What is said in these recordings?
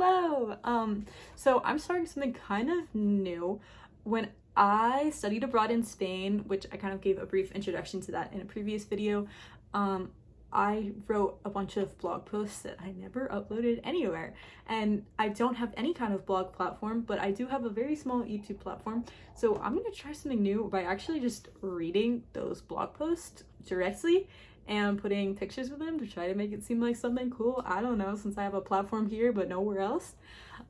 Hello! So I'm starting something kind of new. When I studied abroad in Spain, which I kind of gave a brief introduction to that in a previous video, I wrote a bunch of blog posts that I never uploaded anywhere. And I don't have any kind of blog platform, but I do have a very small YouTube platform. So I'm gonna try something new by actually just reading those blog posts directly and putting pictures of them to try to make it seem like something cool. I don't know, since I have a platform here but nowhere else.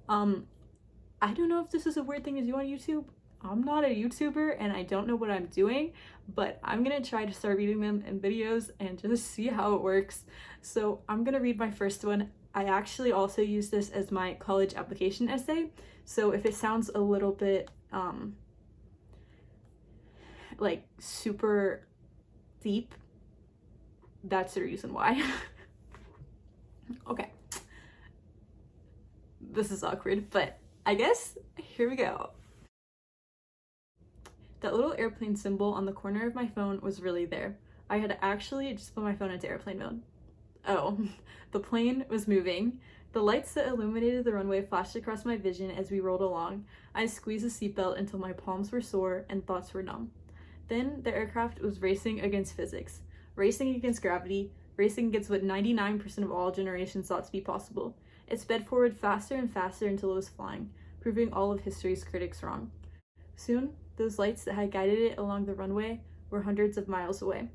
I don't know if this is a weird thing to do on YouTube. I'm not a YouTuber and I don't know what I'm doing, but I'm gonna try to start reading them in videos and just see how it works. So I'm gonna read my first one. I actually also use this as my college application essay. So if it sounds a little bit like super deep, that's the reason why. Okay. This is awkward, but I guess here we go. That little airplane symbol on the corner of my phone was really there. I had actually just put my phone into airplane mode. Oh, the plane was moving. The lights that illuminated the runway flashed across my vision as we rolled along. I squeezed the seatbelt until my palms were sore and thoughts were numb. Then the aircraft was racing against physics, racing against gravity, racing against what 99% of all generations thought to be possible. It sped forward faster and faster until it was flying, proving all of history's critics wrong. Soon, those lights that had guided it along the runway were hundreds of miles away.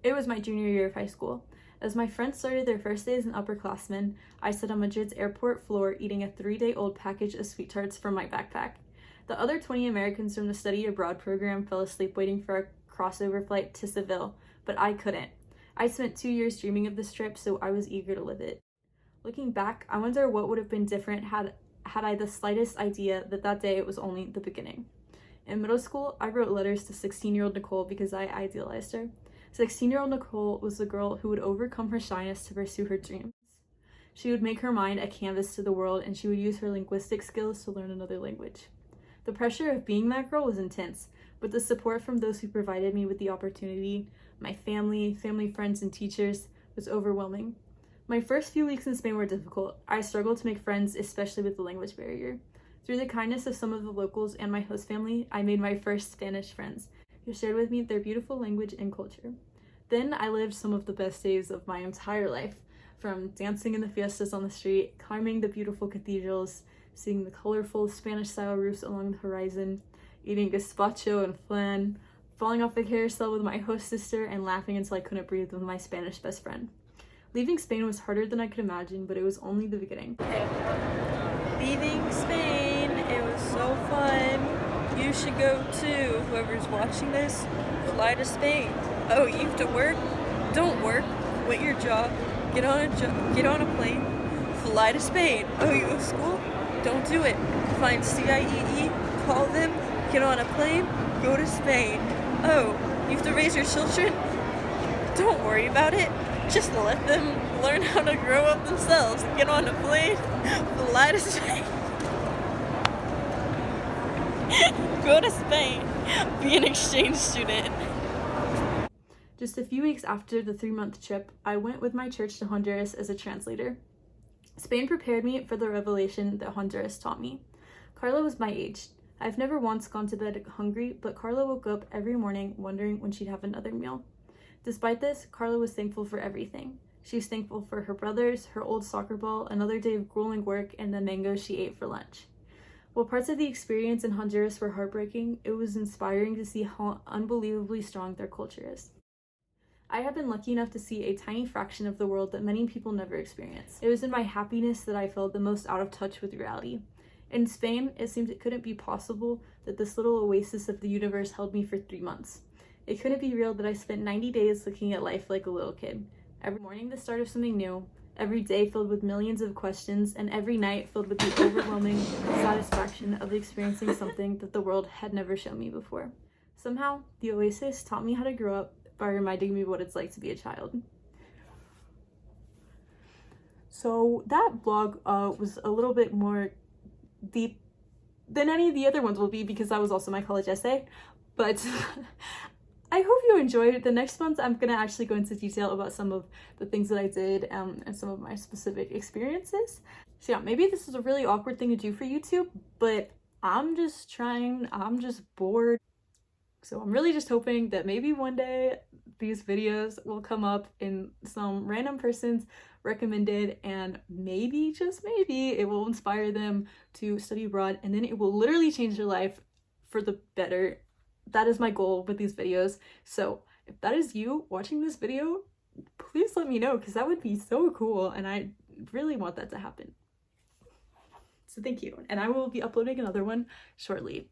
It was my junior year of high school. As my friends started their first day as an upperclassman, I sat on Madrid's airport floor eating a 3-day-old package of sweet tarts from my backpack. The other 20 Americans from the study abroad program fell asleep waiting for a crossover flight to Seville, but I couldn't. I spent 2 years dreaming of this trip, so I was eager to live it. Looking back, I wonder what would have been different had I the slightest idea that day it was only the beginning. In middle school, I wrote letters to 16-year-old Nicole because I idealized her. 16-year-old Nicole was the girl who would overcome her shyness to pursue her dreams. She would make her mind a canvas to the world, and she would use her linguistic skills to learn another language. The pressure of being that girl was intense, but the support from those who provided me with the opportunity, my family, friends, and teachers, was overwhelming. My first few weeks in Spain were difficult. I struggled to make friends, especially with the language barrier. Through the kindness of some of the locals and my host family, I made my first Spanish friends, who shared with me their beautiful language and culture. Then I lived some of the best days of my entire life, from dancing in the fiestas on the street, climbing the beautiful cathedrals, seeing the colorful Spanish-style roofs along the horizon, eating gazpacho and flan, falling off the carousel with my host sister, and laughing until I couldn't breathe with my Spanish best friend. Leaving Spain was harder than I could imagine, but it was only the beginning. Okay. Leaving Spain, it was so fun. You should go too. Whoever's watching this, fly to Spain. Oh, you have to work? Don't work. Quit your job. Get on a plane. Fly to Spain. Oh, you have school? Don't do it. Find CIEE, call them, get on a plane, go to Spain. Oh, you have to raise your children? Don't worry about it. Just let them learn how to grow up themselves. Get on a plane, fly to Spain. Go to Spain. Be an exchange student. Just a few weeks after the 3-month trip, I went with my church to Honduras as a translator. Spain prepared me for the revelation that Honduras taught me. Carla was my age. I've never once gone to bed hungry, but Carla woke up every morning wondering when she'd have another meal. Despite this, Carla was thankful for everything. She was thankful for her brothers, her old soccer ball, another day of grueling work, and the mangoes she ate for lunch. While parts of the experience in Honduras were heartbreaking, it was inspiring to see how unbelievably strong their culture is. I have been lucky enough to see a tiny fraction of the world that many people never experience. It was in my happiness that I felt the most out of touch with reality. In Spain, it seemed it couldn't be possible that this little oasis of the universe held me for 3 months. It couldn't be real that I spent 90 days looking at life like a little kid. Every morning the start of something new, every day filled with millions of questions, and every night filled with the overwhelming satisfaction of experiencing something that the world had never shown me before. Somehow, the oasis taught me how to grow up by reminding me what it's like to be a child. So that blog was a little bit more deep than any of the other ones will be because that was also my college essay, but I hope you enjoyed. The next month I'm gonna actually go into detail about some of the things that I did and some of my specific experiences. So yeah, maybe this is a really awkward thing to do for YouTube, but I'm just bored. So I'm really just hoping that maybe one day these videos will come up in some random person's recommended, and maybe, just maybe, it will inspire them to study abroad, and then it will literally change their life for the better. That is my goal with these videos. So if that is you watching this video, please let me know, because that would be so cool and I really want that to happen. So thank you, and I will be uploading another one shortly.